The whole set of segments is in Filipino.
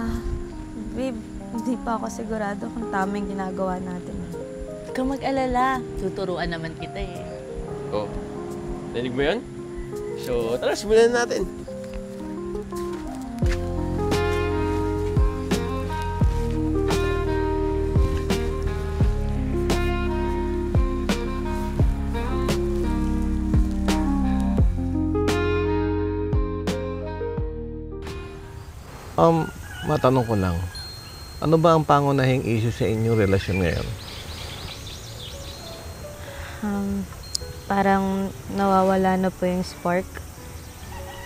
Ah, babe, hindi pa ako sigurado kung tama yung ginagawa natin. Huwag kang mag-alala. Tuturuan naman kita eh. Oh, narinig mo yun? So, tara, simulan na natin. Matanong ko lang, ano ba ang pangunahing issue sa inyong relasyon ngayon? Parang nawawala na po yung spark.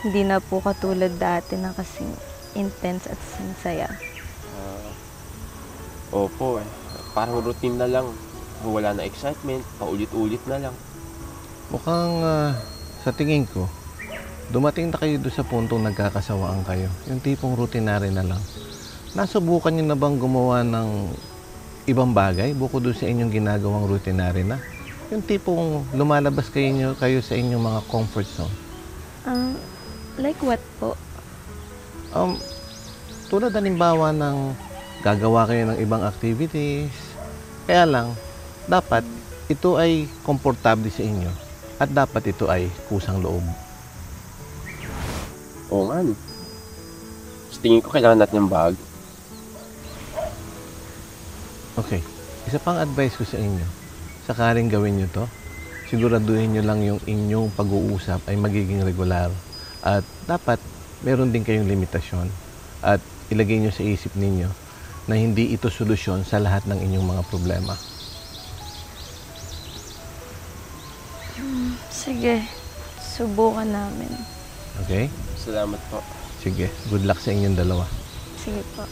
Hindi na po katulad dati na kasing intense at saya. Opo, parang routine na lang. Wala na excitement, paulit-ulit na lang. Mukhang sa tingin ko, dumating na kayo doon sa puntong nagkakasawaan kayo. Yung tipong routinary na lang. Nasubukan niyo na bang gumawa ng ibang bagay bukod doon sa inyong ginagawang routinary na? Yung tipong lumalabas kayo sa inyong mga comfort zone. Like what po? Tulad halimbawa ng gagawa kayo ng ibang activities. Kaya lang, dapat ito ay komportable sa inyo at dapat ito ay kusang loob. Oo nga, no. Sa tingin ko kailangan natin ng bago. Okay, isa pang advice ko sa inyo. Sakaling gawin nyo to, siguraduhin nyo lang yung inyong pag-uusap ay magiging regular. At dapat meron din kayong limitasyon. At ilagay nyo sa isip ninyo na hindi ito solusyon sa lahat ng inyong mga problema. Sige, subukan namin. Okay? Salamat po. Sige, good luck sa inyong dalawa. Sige po.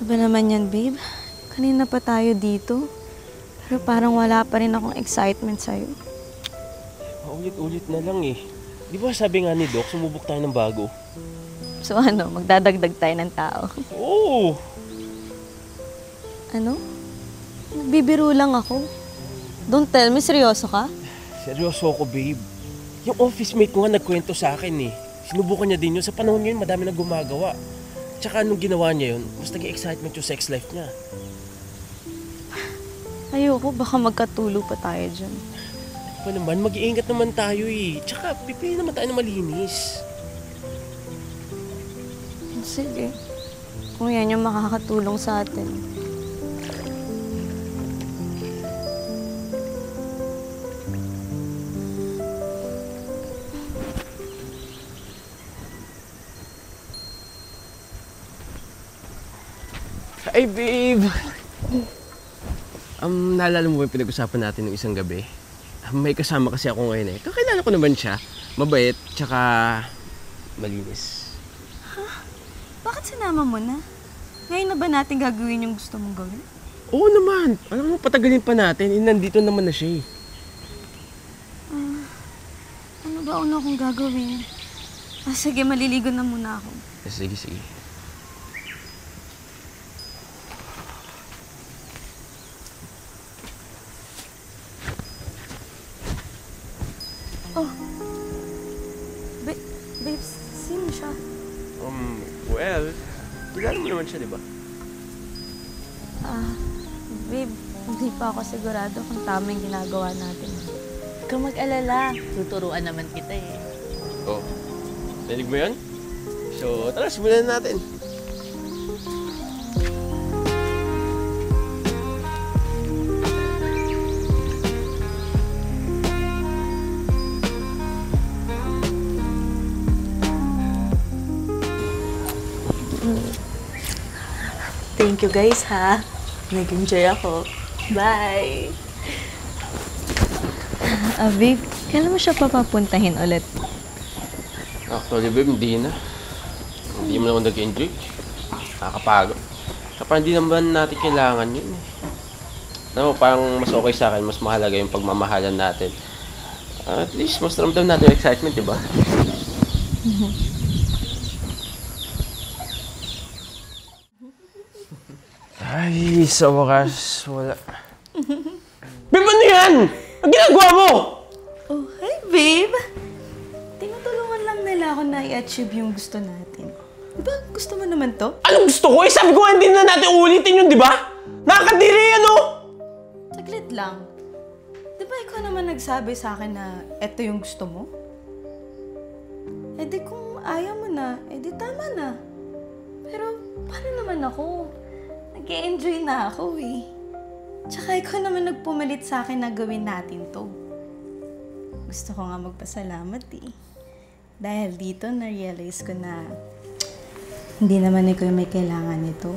Ano ba naman yan, babe? Kanina pa tayo dito. Pero parang wala pa rin akong excitement sa'yo. Paulit-ulit na lang eh. Di ba sabi nga ni Doc, sumubok tayo ng bago? So ano, magdadagdag tayo ng tao? Oo! Ano? Nagbibiro lang ako. Don't tell me, seryoso ka? Seryoso ako, babe. Yung office mate ko nga nagkwento sa akin eh. Sinubukan niya din yun. Sa panahon ngayon, madami na gumagawa. Tsaka anong ginawa niya yun, mas naging excitement yung sex life niya. Ayoko, baka magkatulo pa tayo dyan. Ano pa naman, mag-iingat naman tayo eh. Tsaka pipili naman tayo na malinis. Sige. Kung yan yung makakatulong sa atin. Ay, babe! Naalala mo ba yung pinag-usapan natin ng isang gabi? May kasama kasi ako ngayon eh. Kakilala ko naman siya. Mabait, tsaka malinis. Bakit sinama mo na? Ngayon na ba natin gagawin yung gusto mong gawin? Oo naman! Alam mo, patagalin pa natin. Nandito naman na siya eh. Ano ba una kong gagawin? Sige, maliligo na muna ako. Sige, sige. Oh. Babe, sino siya? Well, kilala mo naman siya, di ba? Babe, hindi pa ako sigurado kung tama yung ginagawa natin. Huwag kang mag-alala. Tuturuan naman kita eh. Oh, narinig mo yun? So, tara, simulan na natin. Thank you guys ha. Nag-enjoy ako. Bye! Babe, kailan mo siya papapuntahin ulit? Actually, babe, hindi na. Hindi mo naman nag-enjoy. Nakakapagod. Kapag hindi naman natin kailangan yun eh. Alam mo, parang mas okay sa akin, mas mahalaga yung pagmamahalan natin. At least, mas ramdam natin yung excitement, di ba? Ay, sa wakas, wala. Babe, ano yan? yan? Ang ginagawa mo? Oh, hi, babe! Tinutulungan lang nila ako na i-achieve yung gusto natin. Diba, gusto mo naman to? Anong gusto ko? Sabi ko hindi na natin ulitin yun, di ba? Nakakadiri yan, oh! Saglit lang. Diba ikaw naman nagsabi sa akin na eto yung gusto mo? Eh di kung ayaw mo na, eh di tama na. Pero paano naman ako? Nag-e-enjoy na ako eh. Tsaka ikaw naman nagpumalit sa akin na gawin natin to. Gusto ko nga magpasalamat eh. Dahil dito na-realize ko na hindi naman ikaw yung may kailangan nito,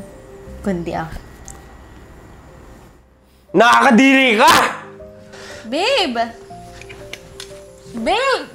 kundi ako. Nakakadiri ka! Babe! Babe!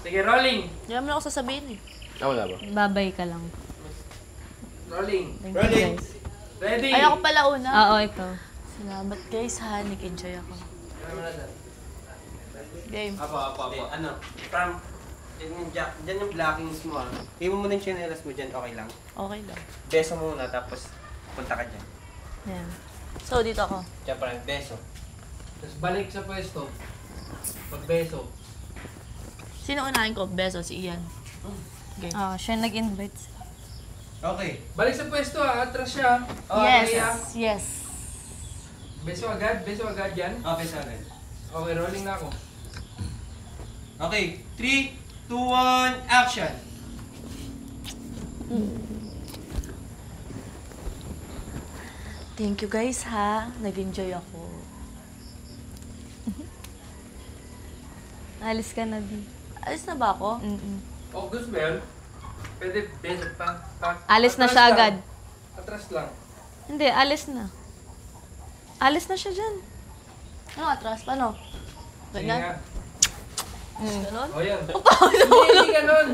Sige, rolling. Hindi naman ako sasabihin eh. Wala ba? Babay ka lang. Rolling. Thank you, guys. Ready? Ay, ako pala una. Oo, ikaw. Salamat guys ha, nag-enjoy ako. Game. Apo. Ano? From, dyan yung blockings mo ah. Iwan mo na yung chinelas mo dyan, okay lang. Okay lang. Beso muna, tapos punta ka dyan. Yan. So, dito ako. Diyan pa rin, beso. Tapos balik sa pwesto. Pagbeso. Sino unahin ko? Beso, si Ian. Okay. Siya nag-invite. Okay. Balik sa pwesto atras siya. Yes, Okay, yes. Beso agad yan. Okay, sorry. Okay, rolling na ako. Okay, 3, 2, 1, action! Thank you guys ha, nag-enjoy ako. Alis ka na, Di. Alis na ba ako? August ba yun? Pwede beso pa. Alis na Atras siya lang. agad. Atras lang. Hindi, alis na. Alis na siya dyan. Ano atras? Paano? Sige Ganyan? nga. Ganon? O yan. Hindi ganun.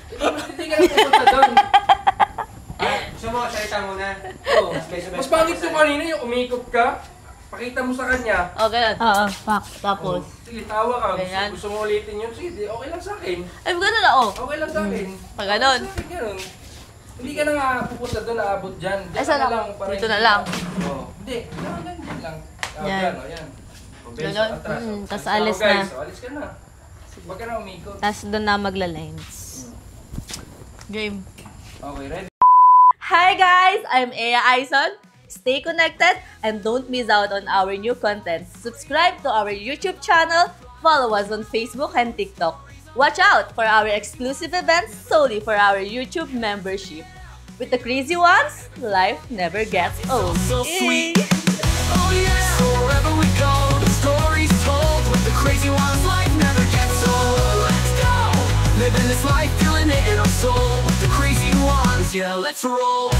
Hindi ka na pupunta doon. Gusto mo, salita muna. Oo. Mas pangit yung kanina yung umikot ka. Pakita mo sa kanya. O, ganun. Oo, fuck. Tapos, Sige, tawa ka. Ganyan. Gusto mo ulitin yun? Sige, di, okay lang sa akin. ay, ganun na oh. Okay lang sa akin. Pag ganon. Sa akin ganun. Hindi ka na nga pupunta doon, naabot dyan. Diyan Ay, saan ka ako? para Dito hindi na lang. Oo. Hindi, dyan lang. Yan. Yan, o yan. O, beso, Ganon? atras. Tas Ako, alis guys. na. O, alis ka na. Huwag ka na umikot. Tapos doon na magla-lines. Game. Okay, ready? Hi guys! I'm Ea Aison. Stay connected and don't miss out on our new content. Subscribe to our YouTube channel, follow us on Facebook and TikTok. Watch out for our exclusive events solely for our YouTube membership. With the crazy ones, life never gets old. So sweet. Yay! Oh yeah, so wherever we go, the story's told. With the crazy ones, life never gets old. Let's go, living this life, feeling it in our soul. With the crazy ones, yeah, let's roll.